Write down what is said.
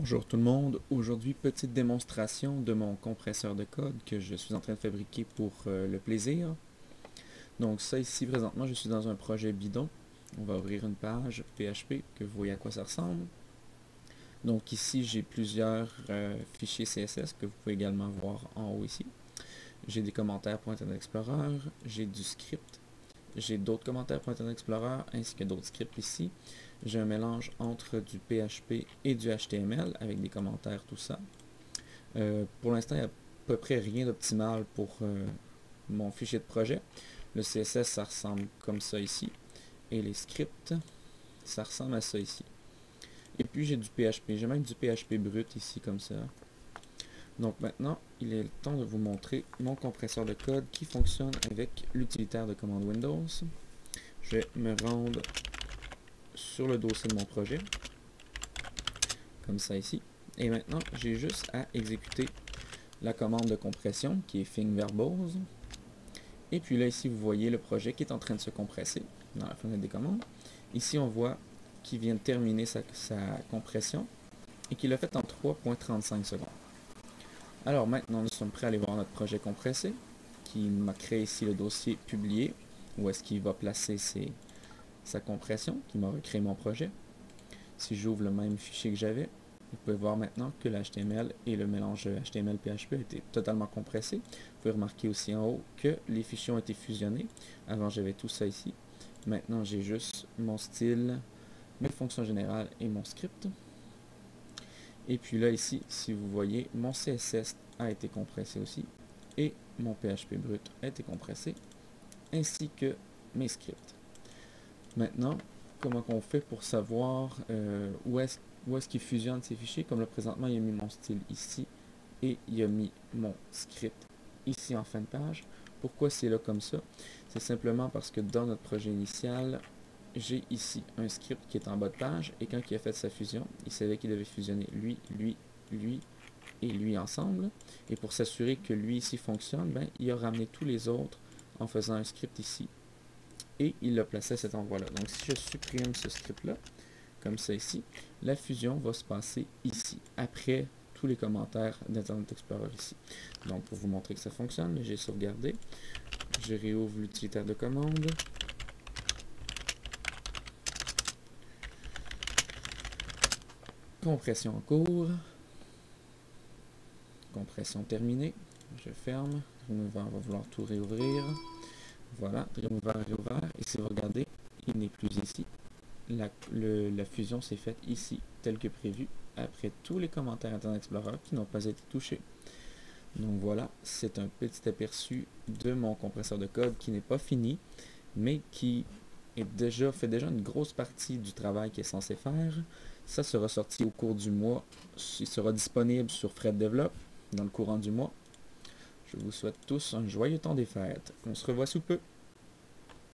Bonjour tout le monde, aujourd'hui petite démonstration de mon compresseur de code que je suis en train de fabriquer pour le plaisir. Donc ça ici présentement je suis dans un projet bidon, on va ouvrir une page PHP que vous voyez à quoi ça ressemble. Donc ici j'ai plusieurs fichiers CSS que vous pouvez également voir en haut ici. J'ai des commentaires pour Internet Explorer, j'ai du script, j'ai d'autres commentaires pour Internet Explorer ainsi que d'autres scripts ici. J'ai un mélange entre du PHP et du HTML avec des commentaires, tout ça. Pour l'instant, il n'y a à peu près rien d'optimal pour mon fichier de projet. Le CSS, ça ressemble comme ça ici. Et les scripts, ça ressemble à ça ici. Et puis j'ai du PHP. J'ai même du PHP brut ici comme ça. Donc maintenant, il est le temps de vous montrer mon compresseur de code qui fonctionne avec l'utilitaire de commande Windows. Je vais me rendre sur le dossier de mon projet, comme ça ici. Et maintenant, j'ai juste à exécuter la commande de compression qui est Thingiverse. Et puis là, ici, vous voyez le projet qui est en train de se compresser dans la fenêtre des commandes. Ici, on voit qu'il vient de terminer sa compression et qu'il l'a fait en 3,35 secondes. Alors maintenant, nous sommes prêts à aller voir notre projet compressé qui m'a créé ici le dossier publié où est-ce qu'il va placer sa compression, qui m'a recréé mon projet. Si j'ouvre le même fichier que j'avais, vous pouvez voir maintenant que l'HTML et le mélange HTML-PHP étaient totalement compressés. Vous pouvez remarquer aussi en haut que les fichiers ont été fusionnés. Avant, j'avais tout ça ici. Maintenant, j'ai juste mon style, mes fonctions générales et mon script. Et puis là, ici, si vous voyez, mon CSS a été compressé aussi. Et mon PHP brut a été compressé, ainsi que mes scripts. Maintenant, comment on fait pour savoir où est-ce qu'il fusionne ces fichiers? Comme là, présentement, il a mis mon style ici et il a mis mon script ici en fin de page. Pourquoi c'est là comme ça? C'est simplement parce que dans notre projet initial, j'ai ici un script qui est en bas de page et quand il a fait sa fusion, il savait qu'il devait fusionner lui, lui, lui et lui ensemble. Et pour s'assurer que lui ici fonctionne, ben, il a ramené tous les autres en faisant un script ici et il l'a placé à cet endroit-là. Donc si je supprime ce script-là, comme ça ici, la fusion va se passer ici, après tous les commentaires d'Internet Explorer ici. Donc pour vous montrer que ça fonctionne, j'ai sauvegardé, je réouvre l'utilitaire de commande, compression en cours, compression terminée, je ferme, Dreamweaver va vouloir tout réouvrir, voilà, Dreamweaver est réouvert, et si vous regardez, il n'est plus ici. La fusion s'est faite ici, tel que prévu, après tous les commentaires Internet Explorer qui n'ont pas été touchés. Donc voilà, c'est un petit aperçu de mon compresseur de code qui n'est pas fini, mais qui fait déjà une grosse partie du travail qu'il est censé faire. Ça sera sorti au cours du mois. Il sera disponible sur Fred Develop dans le courant du mois. Je vous souhaite tous un joyeux temps des fêtes. On se revoit sous peu.